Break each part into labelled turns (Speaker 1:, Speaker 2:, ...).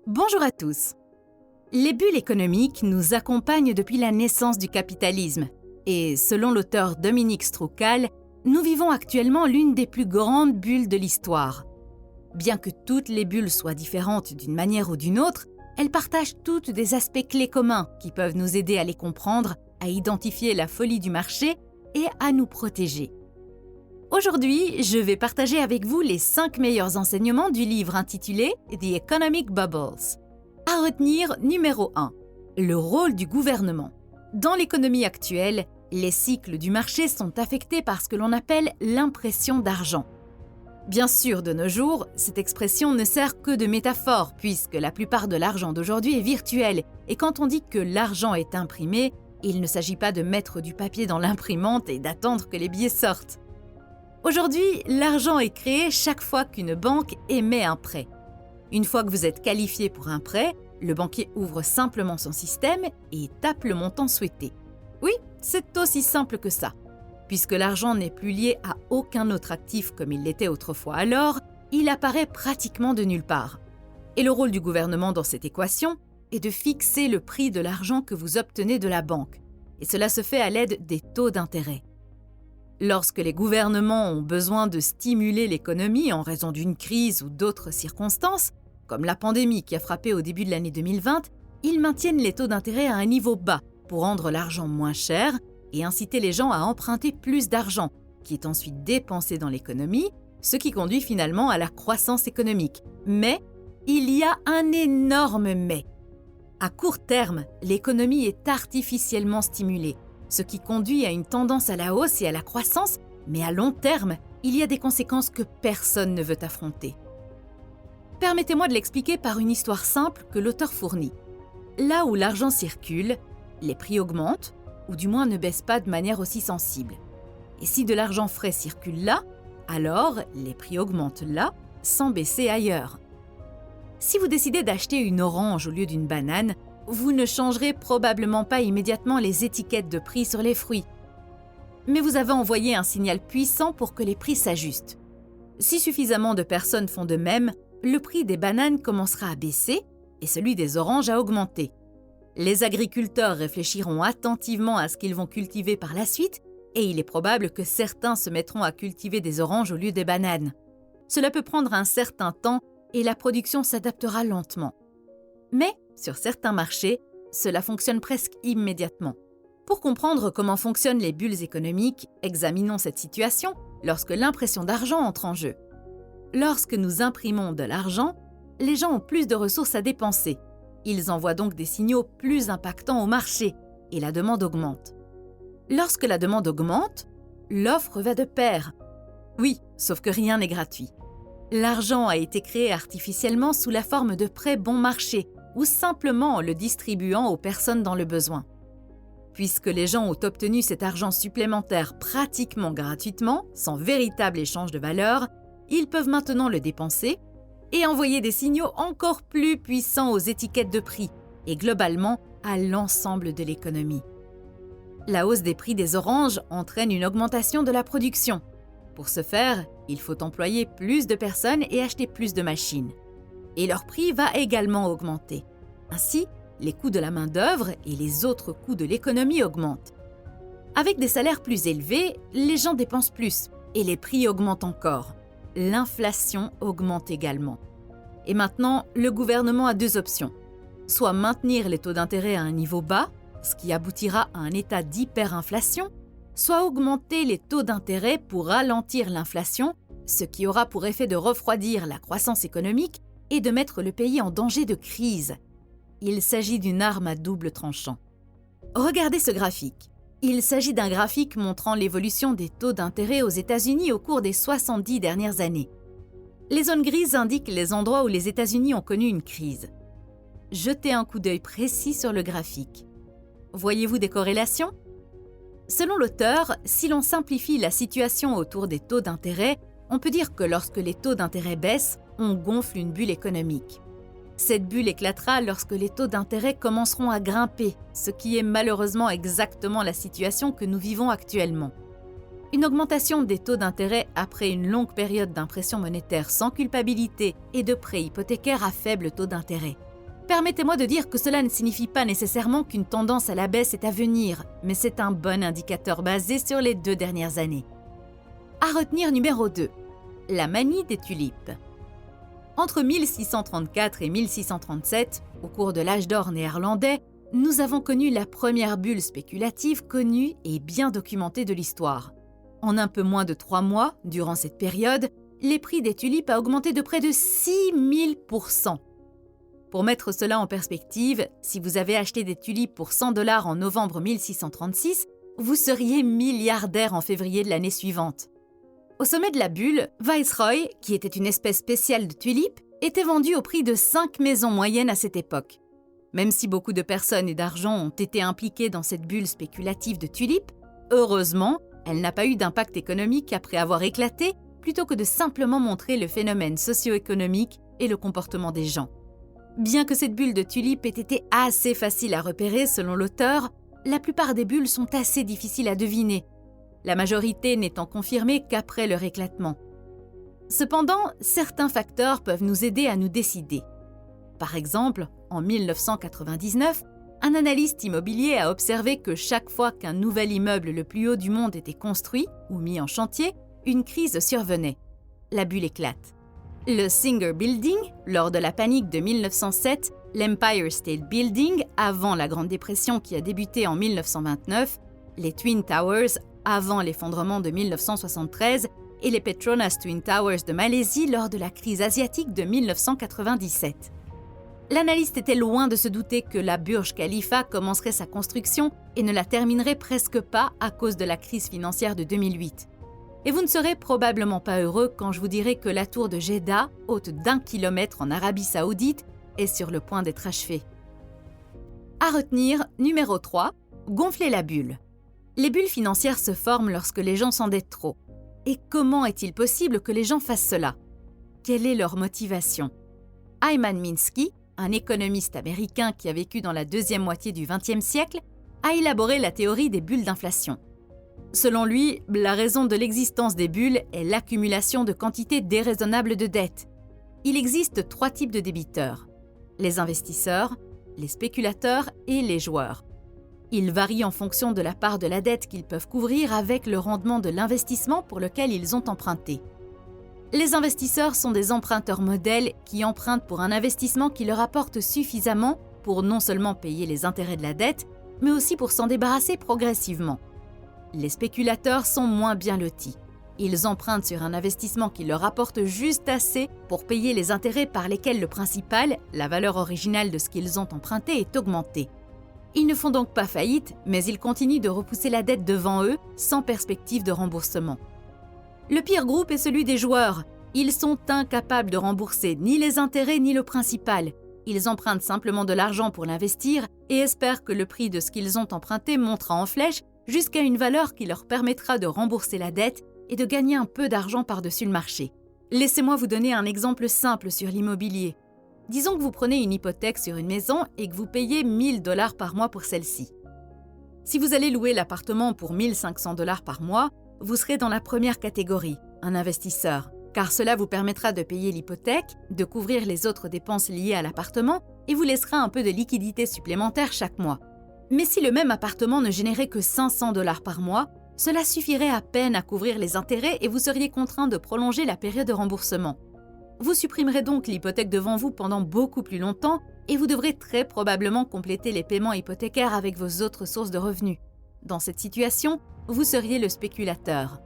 Speaker 1: Bonjour à tous. Les bulles économiques nous accompagnent depuis la naissance du capitalisme et, selon l'auteur Dominique Straucal, nous vivons actuellement l'une des plus grandes bulles de l'histoire. Bien que toutes les bulles soient différentes d'une manière ou d'une autre, elles partagent toutes des aspects clés communs qui peuvent nous aider à les comprendre, à identifier la folie du marché et à nous protéger. Aujourd'hui, je vais partager avec vous les 5 meilleurs enseignements du livre intitulé The Economic Bubbles. À retenir, numéro 1, le rôle du gouvernement. Dans l'économie actuelle, les cycles du marché sont affectés par ce que l'on appelle l'impression d'argent. Bien sûr, de nos jours, cette expression ne sert que de métaphore puisque la plupart de l'argent d'aujourd'hui est virtuel et quand on dit que l'argent est imprimé, il ne s'agit pas de mettre du papier dans l'imprimante et d'attendre que les billets sortent. Aujourd'hui, l'argent est créé chaque fois qu'une banque émet un prêt. Une fois que vous êtes qualifié pour un prêt, le banquier ouvre simplement son système et tape le montant souhaité. Oui, c'est aussi simple que ça. Puisque l'argent n'est plus lié à aucun autre actif comme il l'était autrefois alors, il apparaît pratiquement de nulle part. Et le rôle du gouvernement dans cette équation est de fixer le prix de l'argent que vous obtenez de la banque. Et cela se fait à l'aide des taux d'intérêt. Lorsque les gouvernements ont besoin de stimuler l'économie en raison d'une crise ou d'autres circonstances, comme la pandémie qui a frappé au début de l'année 2020, ils maintiennent les taux d'intérêt à un niveau bas pour rendre l'argent moins cher et inciter les gens à emprunter plus d'argent, qui est ensuite dépensé dans l'économie, ce qui conduit finalement à la croissance économique. Mais il y a un énorme mais. À court terme, l'économie est artificiellement stimulée, ce qui conduit à une tendance à la hausse et à la croissance, mais à long terme, il y a des conséquences que personne ne veut affronter. Permettez-moi de l'expliquer par une histoire simple que l'auteur fournit. Là où l'argent circule, les prix augmentent, ou du moins ne baissent pas de manière aussi sensible. Et si de l'argent frais circule là, alors les prix augmentent là, sans baisser ailleurs. Si vous décidez d'acheter une orange au lieu d'une banane, vous ne changerez probablement pas immédiatement les étiquettes de prix sur les fruits. Mais vous avez envoyé un signal puissant pour que les prix s'ajustent. Si suffisamment de personnes font de même, le prix des bananes commencera à baisser et celui des oranges à augmenter. Les agriculteurs réfléchiront attentivement à ce qu'ils vont cultiver par la suite et il est probable que certains se mettront à cultiver des oranges au lieu des bananes. Cela peut prendre un certain temps et la production s'adaptera lentement. Mais, sur certains marchés, cela fonctionne presque immédiatement. Pour comprendre comment fonctionnent les bulles économiques, examinons cette situation lorsque l'impression d'argent entre en jeu. Lorsque nous imprimons de l'argent, les gens ont plus de ressources à dépenser. Ils envoient donc des signaux plus impactants au marché et la demande augmente. Lorsque la demande augmente, l'offre va de pair. Oui, sauf que rien n'est gratuit. L'argent a été créé artificiellement sous la forme de prêts bon marché ou simplement en le distribuant aux personnes dans le besoin. Puisque les gens ont obtenu cet argent supplémentaire pratiquement gratuitement, sans véritable échange de valeur, ils peuvent maintenant le dépenser et envoyer des signaux encore plus puissants aux étiquettes de prix et globalement à l'ensemble de l'économie. La hausse des prix des oranges entraîne une augmentation de la production. Pour ce faire, il faut employer plus de personnes et acheter plus de machines. Et leur prix va également augmenter. Ainsi, les coûts de la main-d'œuvre et les autres coûts de l'économie augmentent. Avec des salaires plus élevés, les gens dépensent plus et les prix augmentent encore. L'inflation augmente également. Et maintenant, le gouvernement a 2 options. Soit maintenir les taux d'intérêt à un niveau bas, ce qui aboutira à un état d'hyperinflation, soit augmenter les taux d'intérêt pour ralentir l'inflation, ce qui aura pour effet de refroidir la croissance économique et de mettre le pays en danger de crise. Il s'agit d'une arme à double tranchant. Regardez ce graphique. Il s'agit d'un graphique montrant l'évolution des taux d'intérêt aux États-Unis au cours des 70 dernières années. Les zones grises indiquent les endroits où les États-Unis ont connu une crise. Jetez un coup d'œil précis sur le graphique. Voyez-vous des corrélations ? Selon l'auteur, si l'on simplifie la situation autour des taux d'intérêt, on peut dire que lorsque les taux d'intérêt baissent, on gonfle une bulle économique. Cette bulle éclatera lorsque les taux d'intérêt commenceront à grimper, ce qui est malheureusement exactement la situation que nous vivons actuellement. Une augmentation des taux d'intérêt après une longue période d'impression monétaire sans culpabilité et de prêts hypothécaires à faible taux d'intérêt. Permettez-moi de dire que cela ne signifie pas nécessairement qu'une tendance à la baisse est à venir, mais c'est un bon indicateur basé sur les 2 dernières années. À retenir numéro 2, la manie des tulipes. Entre 1634 et 1637, au cours de l'âge d'or néerlandais, nous avons connu la première bulle spéculative connue et bien documentée de l'histoire. En un peu moins de 3 mois, durant cette période, les prix des tulipes a augmenté de près de 6000%. Pour mettre cela en perspective, si vous avez acheté des tulipes pour 100 $ en novembre 1636, vous seriez milliardaire en février de l'année suivante. Au sommet de la bulle, Viceroy, qui était une espèce spéciale de tulipe, était vendue au prix de 5 maisons moyennes à cette époque. Même si beaucoup de personnes et d'argent ont été impliquées dans cette bulle spéculative de tulipes, heureusement, elle n'a pas eu d'impact économique après avoir éclaté, plutôt que de simplement montrer le phénomène socio-économique et le comportement des gens. Bien que cette bulle de tulipes ait été assez facile à repérer selon l'auteur, la plupart des bulles sont assez difficiles à deviner, la majorité n'étant confirmée qu'après leur éclatement. Cependant, certains facteurs peuvent nous aider à nous décider. Par exemple, en 1999, un analyste immobilier a observé que chaque fois qu'un nouvel immeuble le plus haut du monde était construit ou mis en chantier, une crise survenait. La bulle éclate. Le Singer Building, lors de la panique de 1907, l'Empire State Building, avant la Grande Dépression qui a débuté en 1929, les Twin Towers, avant l'effondrement de 1973, et les Petronas Twin Towers de Malaisie lors de la crise asiatique de 1997. L'analyste était loin de se douter que la Burj Khalifa commencerait sa construction et ne la terminerait presque pas à cause de la crise financière de 2008. Et vous ne serez probablement pas heureux quand je vous dirai que la tour de Jeddah, haute d'1 kilomètre en Arabie Saoudite, est sur le point d'être achevée. À retenir, numéro 3, gonfler la bulle. Les bulles financières se forment lorsque les gens s'endettent trop. Et comment est-il possible que les gens fassent cela? Quelle est leur motivation? Hyman Minsky, un économiste américain qui a vécu dans la deuxième moitié du XXe siècle, a élaboré la théorie des bulles d'inflation. Selon lui, la raison de l'existence des bulles est l'accumulation de quantités déraisonnables de dettes. Il existe 3 types de débiteurs: les investisseurs, les spéculateurs et les joueurs. Ils varient en fonction de la part de la dette qu'ils peuvent couvrir avec le rendement de l'investissement pour lequel ils ont emprunté. Les investisseurs sont des emprunteurs modèles qui empruntent pour un investissement qui leur apporte suffisamment pour non seulement payer les intérêts de la dette, mais aussi pour s'en débarrasser progressivement. Les spéculateurs sont moins bien lotis. Ils empruntent sur un investissement qui leur apporte juste assez pour payer les intérêts par lesquels le principal, la valeur originale de ce qu'ils ont emprunté, est augmenté. Ils ne font donc pas faillite, mais ils continuent de repousser la dette devant eux sans perspective de remboursement. Le pire groupe est celui des joueurs. Ils sont incapables de rembourser ni les intérêts ni le principal. Ils empruntent simplement de l'argent pour l'investir et espèrent que le prix de ce qu'ils ont emprunté montera en flèche jusqu'à une valeur qui leur permettra de rembourser la dette et de gagner un peu d'argent par-dessus le marché. Laissez-moi vous donner un exemple simple sur l'immobilier. Disons que vous prenez une hypothèque sur une maison et que vous payez 1 000 $ par mois pour celle-ci. Si vous allez louer l'appartement pour 1 500 $ par mois, vous serez dans la première catégorie, un investisseur, car cela vous permettra de payer l'hypothèque, de couvrir les autres dépenses liées à l'appartement et vous laissera un peu de liquidité supplémentaire chaque mois. Mais si le même appartement ne générait que 500 $ par mois, cela suffirait à peine à couvrir les intérêts et vous seriez contraint de prolonger la période de remboursement. Vous supprimerez donc l'hypothèque devant vous pendant beaucoup plus longtemps et vous devrez très probablement compléter les paiements hypothécaires avec vos autres sources de revenus. Dans cette situation, vous seriez le spéculateur.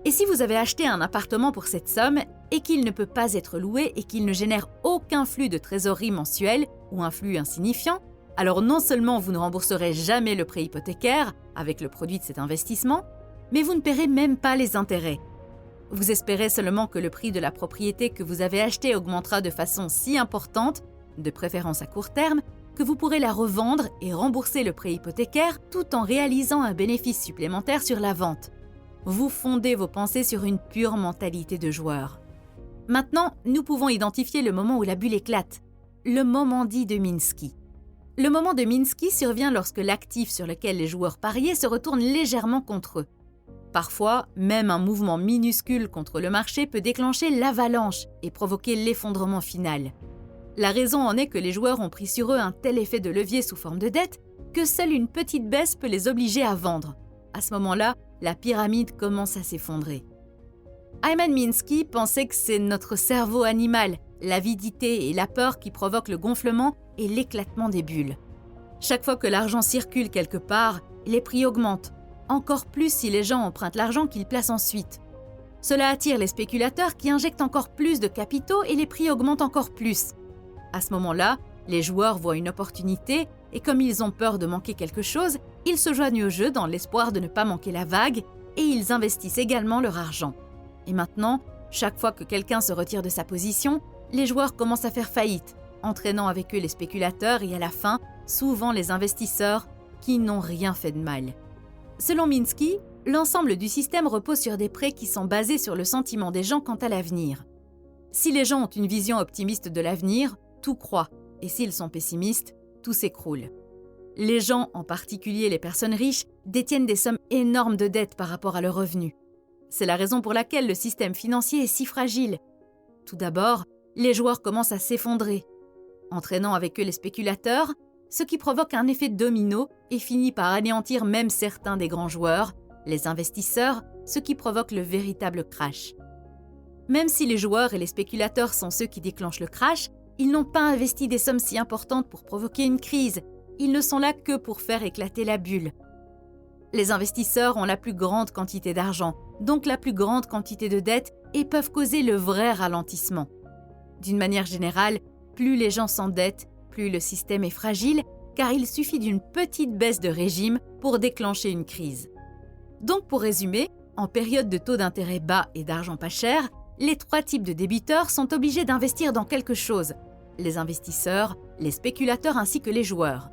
Speaker 1: Et si vous avez acheté un appartement pour cette somme et qu'il ne peut pas être loué et qu'il ne génère aucun flux de trésorerie mensuel ou un flux insignifiant, alors non seulement vous ne rembourserez jamais le prêt hypothécaire avec le produit de cet investissement, mais vous ne paierez même pas les intérêts. Vous espérez seulement que le prix de la propriété que vous avez achetée augmentera de façon si importante, de préférence à court terme, que vous pourrez la revendre et rembourser le prêt hypothécaire tout en réalisant un bénéfice supplémentaire sur la vente. Vous fondez vos pensées sur une pure mentalité de joueur. Maintenant, nous pouvons identifier le moment où la bulle éclate, le moment dit de Minsky. Le moment de Minsky survient lorsque l'actif sur lequel les joueurs pariaient se retourne légèrement contre eux. Parfois, même un mouvement minuscule contre le marché peut déclencher l'avalanche et provoquer l'effondrement final. La raison en est que les joueurs ont pris sur eux un tel effet de levier sous forme de dette que seule une petite baisse peut les obliger à vendre. À ce moment-là, la pyramide commence à s'effondrer. Hyman Minsky pensait que c'est notre cerveau animal, l'avidité et la peur qui provoquent le gonflement et l'éclatement des bulles. Chaque fois que l'argent circule quelque part, les prix augmentent, encore plus si les gens empruntent l'argent qu'ils placent ensuite. Cela attire les spéculateurs qui injectent encore plus de capitaux et les prix augmentent encore plus. À ce moment-là, les joueurs voient une opportunité et comme ils ont peur de manquer quelque chose, ils se joignent au jeu dans l'espoir de ne pas manquer la vague et ils investissent également leur argent. Et maintenant, chaque fois que quelqu'un se retire de sa position, les joueurs commencent à faire faillite, entraînant avec eux les spéculateurs et à la fin, souvent les investisseurs qui n'ont rien fait de mal. Selon Minsky, l'ensemble du système repose sur des prêts qui sont basés sur le sentiment des gens quant à l'avenir. Si les gens ont une vision optimiste de l'avenir, tout croît, et s'ils sont pessimistes, tout s'écroule. Les gens, en particulier les personnes riches, détiennent des sommes énormes de dettes par rapport à leurs revenus. C'est la raison pour laquelle le système financier est si fragile. Tout d'abord, les joueurs commencent à s'effondrer, entraînant avec eux les spéculateurs, ce qui provoque un effet domino et finit par anéantir même certains des grands joueurs, les investisseurs, ce qui provoque le véritable crash. Même si les joueurs et les spéculateurs sont ceux qui déclenchent le crash, ils n'ont pas investi des sommes si importantes pour provoquer une crise. Ils ne sont là que pour faire éclater la bulle. Les investisseurs ont la plus grande quantité d'argent, donc la plus grande quantité de dettes et peuvent causer le vrai ralentissement. D'une manière générale, plus les gens s'endettent, plus le système est fragile, car il suffit d'une petite baisse de régime pour déclencher une crise. Donc pour résumer, en période de taux d'intérêt bas et d'argent pas cher, les trois types de débiteurs sont obligés d'investir dans quelque chose. Les investisseurs, les spéculateurs ainsi que les joueurs.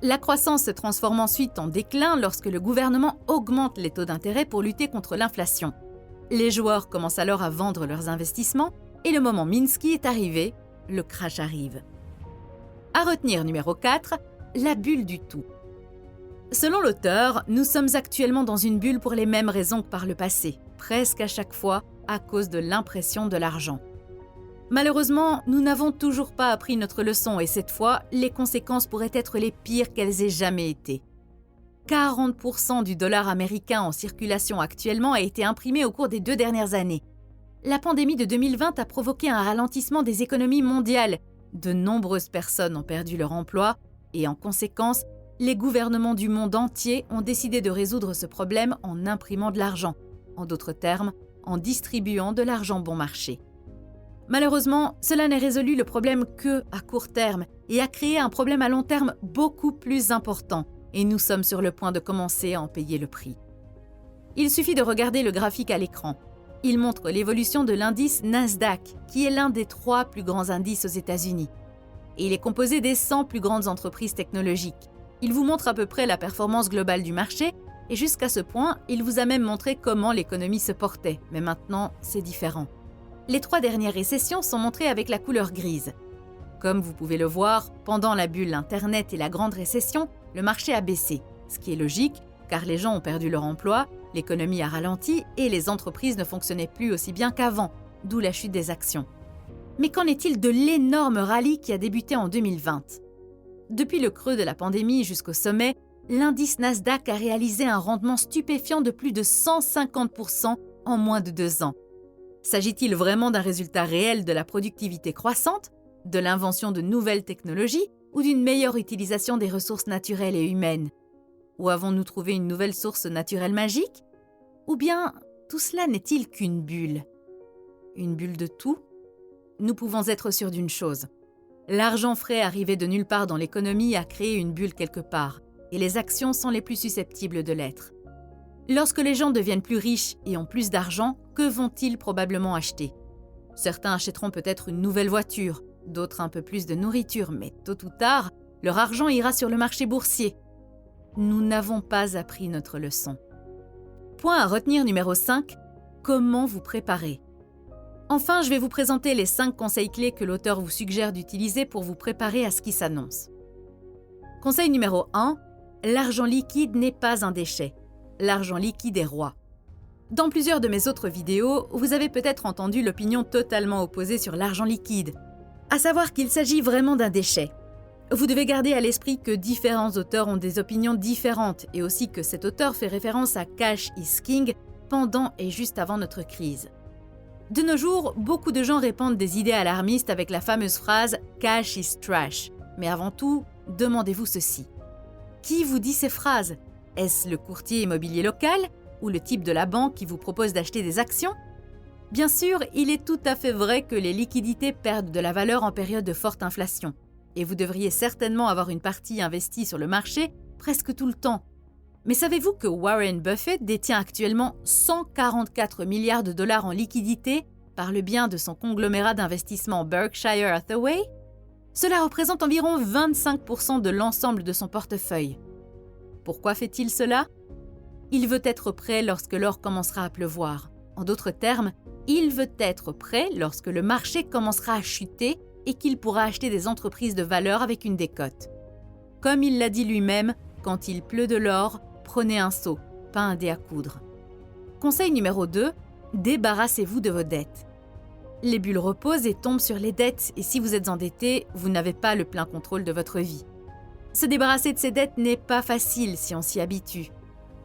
Speaker 1: La croissance se transforme ensuite en déclin lorsque le gouvernement augmente les taux d'intérêt pour lutter contre l'inflation. Les joueurs commencent alors à vendre leurs investissements et le moment Minsky est arrivé, le crash arrive. À retenir numéro 4, la bulle du tout. Selon l'auteur, nous sommes actuellement dans une bulle pour les mêmes raisons que par le passé, presque à chaque fois à cause de l'impression de l'argent. Malheureusement, nous n'avons toujours pas appris notre leçon et cette fois, les conséquences pourraient être les pires qu'elles aient jamais été. 40% du dollar américain en circulation actuellement a été imprimé au cours des 2 dernières années. La pandémie de 2020 a provoqué un ralentissement des économies mondiales. De nombreuses personnes ont perdu leur emploi et en conséquence, les gouvernements du monde entier ont décidé de résoudre ce problème en imprimant de l'argent. En d'autres termes, en distribuant de l'argent bon marché. Malheureusement, cela n'a résolu le problème que à court terme et a créé un problème à long terme beaucoup plus important et nous sommes sur le point de commencer à en payer le prix. Il suffit de regarder le graphique à l'écran. Il montre l'évolution de l'indice Nasdaq, qui est l'un des 3 plus grands indices aux États-Unis. Et il est composé des 100 plus grandes entreprises technologiques. Il vous montre à peu près la performance globale du marché et jusqu'à ce point, il vous a même montré comment l'économie se portait. Mais maintenant, c'est différent. Les 3 dernières récessions sont montrées avec la couleur grise. Comme vous pouvez le voir, pendant la bulle Internet et la grande récession, le marché a baissé. Ce qui est logique, car les gens ont perdu leur emploi, l'économie a ralenti et les entreprises ne fonctionnaient plus aussi bien qu'avant, d'où la chute des actions. Mais qu'en est-il de l'énorme rallye qui a débuté en 2020 ? Depuis le creux de la pandémie jusqu'au sommet, l'indice Nasdaq a réalisé un rendement stupéfiant de plus de 150% en moins de 2 ans. S'agit-il vraiment d'un résultat réel de la productivité croissante, de l'invention de nouvelles technologies ou d'une meilleure utilisation des ressources naturelles et humaines ? Ou avons-nous trouvé une nouvelle source naturelle magique ? Ou bien tout cela n'est-il qu'une bulle ? Une bulle de tout ? Nous pouvons être sûrs d'une chose. L'argent frais arrivé de nulle part dans l'économie a créé une bulle quelque part, et les actions sont les plus susceptibles de l'être. Lorsque les gens deviennent plus riches et ont plus d'argent, que vont-ils probablement acheter ? Certains achèteront peut-être une nouvelle voiture, d'autres un peu plus de nourriture, mais tôt ou tard, leur argent ira sur le marché boursier. Nous n'avons pas appris notre leçon. Point à retenir numéro 5, comment vous préparer ? Enfin, je vais vous présenter les 5 conseils clés que l'auteur vous suggère d'utiliser pour vous préparer à ce qui s'annonce. Conseil numéro 1, l'argent liquide n'est pas un déchet. L'argent liquide est roi. Dans plusieurs de mes autres vidéos, vous avez peut-être entendu l'opinion totalement opposée sur l'argent liquide. À savoir qu'il s'agit vraiment d'un déchet. Vous devez garder à l'esprit que différents auteurs ont des opinions différentes et aussi que cet auteur fait référence à Cash is King pendant et juste avant notre crise. De nos jours, beaucoup de gens répandent des idées alarmistes avec la fameuse phrase « Cash is trash ». Mais avant tout, demandez-vous ceci. Qui vous dit ces phrases? Est-ce le courtier immobilier local ou le type de la banque qui vous propose d'acheter des actions? Bien sûr, il est tout à fait vrai que les liquidités perdent de la valeur en période de forte inflation. Et vous devriez certainement avoir une partie investie sur le marché presque tout le temps. Mais savez-vous que Warren Buffett détient actuellement 144 milliards de dollars en liquidités par le biais de son conglomérat d'investissement Berkshire Hathaway? Cela représente environ 25% de l'ensemble de son portefeuille. Pourquoi fait-il cela? Il veut être prêt lorsque l'or commencera à pleuvoir. En d'autres termes, il veut être prêt lorsque le marché commencera à chuter et qu'il pourra acheter des entreprises de valeur avec une décote. Comme il l'a dit lui-même, quand il pleut de l'or, prenez un seau, pas un dé à coudre. Conseil numéro 2, débarrassez-vous de vos dettes. Les bulles reposent et tombent sur les dettes et si vous êtes endetté, vous n'avez pas le plein contrôle de votre vie. Se débarrasser de ces dettes n'est pas facile si on s'y habitue.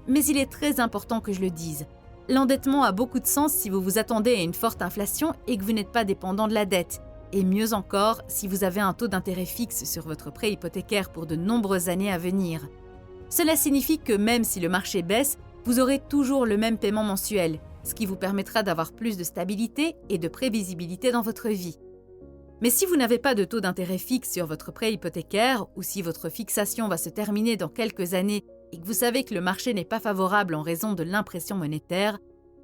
Speaker 1: Mais il est très important que je le dise. L'endettement a beaucoup de sens si vous vous attendez à une forte inflation et que vous n'êtes pas dépendant de la dette. Et mieux encore, si vous avez un taux d'intérêt fixe sur votre prêt hypothécaire pour de nombreuses années à venir. Cela signifie que même si le marché baisse, vous aurez toujours le même paiement mensuel, ce qui vous permettra d'avoir plus de stabilité et de prévisibilité dans votre vie. Mais si vous n'avez pas de taux d'intérêt fixe sur votre prêt hypothécaire ou si votre fixation va se terminer dans quelques années et que vous savez que le marché n'est pas favorable en raison de l'impression monétaire,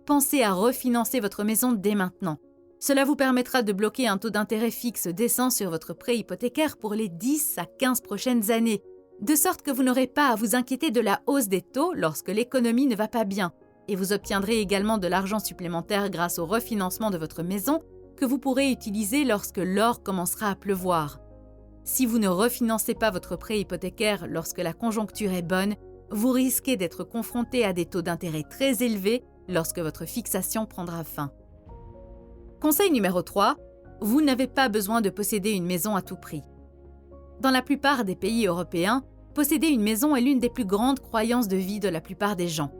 Speaker 1: pensez à refinancer votre maison dès maintenant. Cela vous permettra de bloquer un taux d'intérêt fixe décent sur votre prêt hypothécaire pour les 10 à 15 prochaines années, de sorte que vous n'aurez pas à vous inquiéter de la hausse des taux lorsque l'économie ne va pas bien, et vous obtiendrez également de l'argent supplémentaire grâce au refinancement de votre maison que vous pourrez utiliser lorsque l'or commencera à pleuvoir. Si vous ne refinancez pas votre prêt hypothécaire lorsque la conjoncture est bonne, vous risquez d'être confronté à des taux d'intérêt très élevés lorsque votre fixation prendra fin. Conseil numéro 3, vous n'avez pas besoin de posséder une maison à tout prix. Dans la plupart des pays européens, posséder une maison est l'une des plus grandes croyances de vie de la plupart des gens.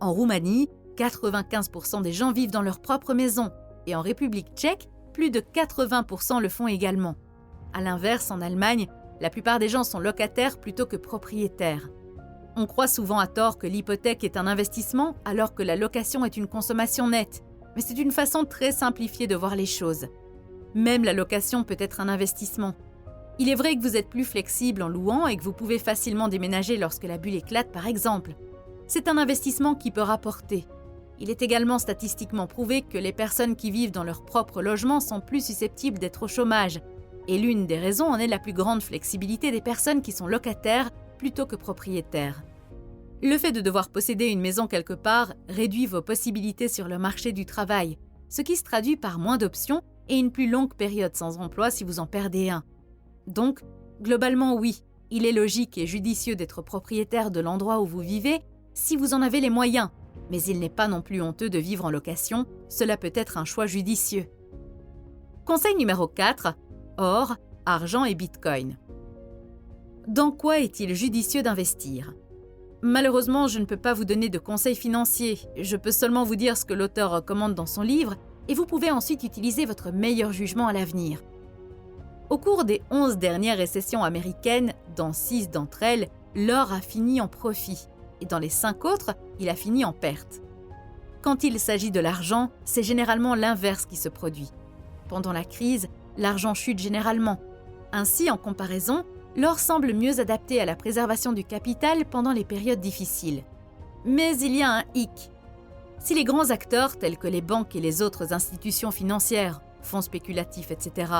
Speaker 1: En Roumanie, 95% des gens vivent dans leur propre maison et en République tchèque, plus de 80% le font également. À l'inverse, en Allemagne, la plupart des gens sont locataires plutôt que propriétaires. On croit souvent à tort que l'hypothèque est un investissement alors que la location est une consommation nette. Mais c'est une façon très simplifiée de voir les choses. Même la location peut être un investissement. Il est vrai que vous êtes plus flexible en louant et que vous pouvez facilement déménager lorsque la bulle éclate par exemple. C'est un investissement qui peut rapporter. Il est également statistiquement prouvé que les personnes qui vivent dans leur propre logement sont plus susceptibles d'être au chômage. Et l'une des raisons en est la plus grande flexibilité des personnes qui sont locataires plutôt que propriétaires. Le fait de devoir posséder une maison quelque part réduit vos possibilités sur le marché du travail, ce qui se traduit par moins d'options et une plus longue période sans emploi si vous en perdez un. Donc, globalement oui, il est logique et judicieux d'être propriétaire de l'endroit où vous vivez si vous en avez les moyens, mais il n'est pas non plus honteux de vivre en location, cela peut être un choix judicieux. Conseil numéro 4, or, argent et bitcoin. Dans quoi est-il judicieux d'investir ? Malheureusement, je ne peux pas vous donner de conseils financiers, je peux seulement vous dire ce que l'auteur recommande dans son livre et vous pouvez ensuite utiliser votre meilleur jugement à l'avenir. Au cours des 11 dernières récessions américaines, dans 6 d'entre elles, l'or a fini en profit et dans les 5 autres, il a fini en perte. Quand il s'agit de l'argent, c'est généralement l'inverse qui se produit. Pendant la crise, l'argent chute généralement. Ainsi, en comparaison, l'or semble mieux adapté à la préservation du capital pendant les périodes difficiles. Mais il y a un hic. Si les grands acteurs, tels que les banques et les autres institutions financières, fonds spéculatifs, etc.,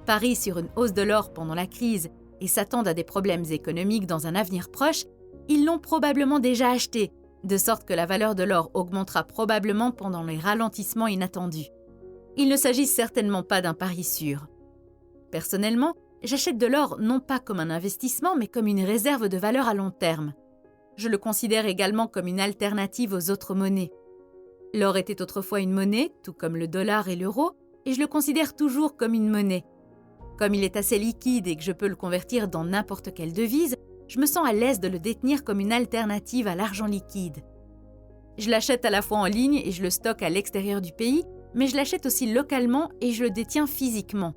Speaker 1: parient sur une hausse de l'or pendant la crise et s'attendent à des problèmes économiques dans un avenir proche, ils l'ont probablement déjà acheté, de sorte que la valeur de l'or augmentera probablement pendant les ralentissements inattendus. Il ne s'agit certainement pas d'un pari sûr. Personnellement, j'achète de l'or non pas comme un investissement, mais comme une réserve de valeur à long terme. Je le considère également comme une alternative aux autres monnaies. L'or était autrefois une monnaie, tout comme le dollar et l'euro, et je le considère toujours comme une monnaie. Comme il est assez liquide et que je peux le convertir dans n'importe quelle devise, je me sens à l'aise de le détenir comme une alternative à l'argent liquide. Je l'achète à la fois en ligne et je le stocke à l'extérieur du pays, mais je l'achète aussi localement et je le détiens physiquement.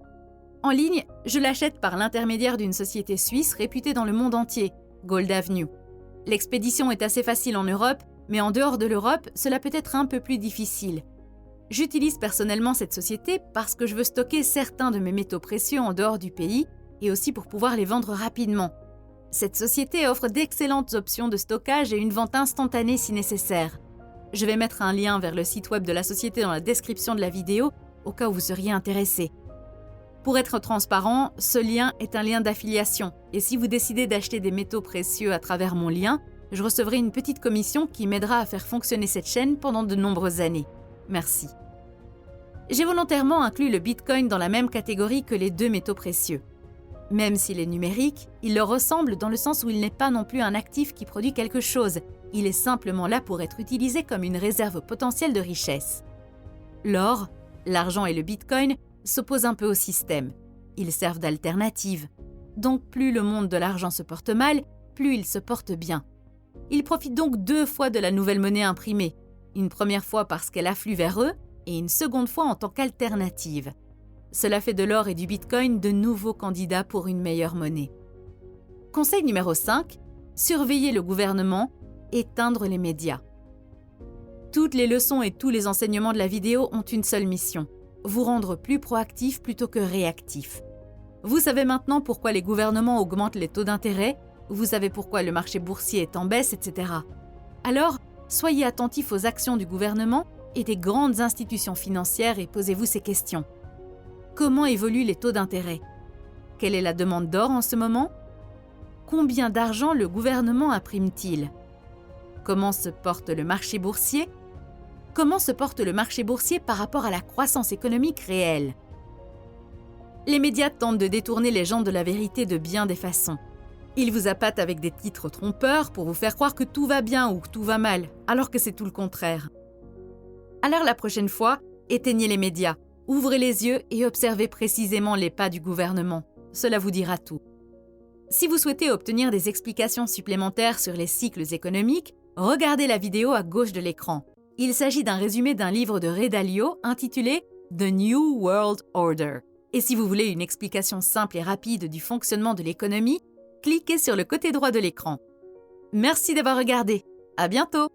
Speaker 1: En ligne, je l'achète par l'intermédiaire d'une société suisse réputée dans le monde entier, Gold Avenue. L'expédition est assez facile en Europe, mais en dehors de l'Europe, cela peut être un peu plus difficile. J'utilise personnellement cette société parce que je veux stocker certains de mes métaux précieux en dehors du pays et aussi pour pouvoir les vendre rapidement. Cette société offre d'excellentes options de stockage et une vente instantanée si nécessaire. Je vais mettre un lien vers le site web de la société dans la description de la vidéo au cas où vous seriez intéressé. Pour être transparent, ce lien est un lien d'affiliation et si vous décidez d'acheter des métaux précieux à travers mon lien, je recevrai une petite commission qui m'aidera à faire fonctionner cette chaîne pendant de nombreuses années. Merci. J'ai volontairement inclus le Bitcoin dans la même catégorie que les deux métaux précieux. Même s'il est numérique, il leur ressemble dans le sens où il n'est pas non plus un actif qui produit quelque chose. Il est simplement là pour être utilisé comme une réserve potentielle de richesse. L'or, l'argent et le Bitcoin s'opposent un peu au système. Ils servent d'alternative. Donc plus le monde de l'argent se porte mal, plus il se porte bien. Ils profitent donc deux fois de la nouvelle monnaie imprimée. Une première fois parce qu'elle afflue vers eux et une seconde fois en tant qu'alternative. Cela fait de l'or et du Bitcoin de nouveaux candidats pour une meilleure monnaie. Conseil numéro 5, surveiller le gouvernement, éteindre les médias. Toutes les leçons et tous les enseignements de la vidéo ont une seule mission, vous rendre plus proactif plutôt que réactif. Vous savez maintenant pourquoi les gouvernements augmentent les taux d'intérêt, vous savez pourquoi le marché boursier est en baisse, etc. Alors, soyez attentifs aux actions du gouvernement et des grandes institutions financières et posez-vous ces questions. Comment évoluent les taux d'intérêt? Quelle est la demande d'or en ce moment? Combien d'argent le gouvernement imprime-t-il? Comment se porte le marché boursier? Comment se porte le marché boursier par rapport à la croissance économique réelle? Les médias tentent de détourner les gens de la vérité de bien des façons. Ils vous appâtent avec des titres trompeurs pour vous faire croire que tout va bien ou que tout va mal, alors que c'est tout le contraire. Alors la prochaine fois, éteignez les médias, ouvrez les yeux et observez précisément les pas du gouvernement. Cela vous dira tout. Si vous souhaitez obtenir des explications supplémentaires sur les cycles économiques, regardez la vidéo à gauche de l'écran. Il s'agit d'un résumé d'un livre de Ray Dalio intitulé « The New World Order ». Et si vous voulez une explication simple et rapide du fonctionnement de l'économie, cliquez sur le côté droit de l'écran. Merci d'avoir regardé. À bientôt!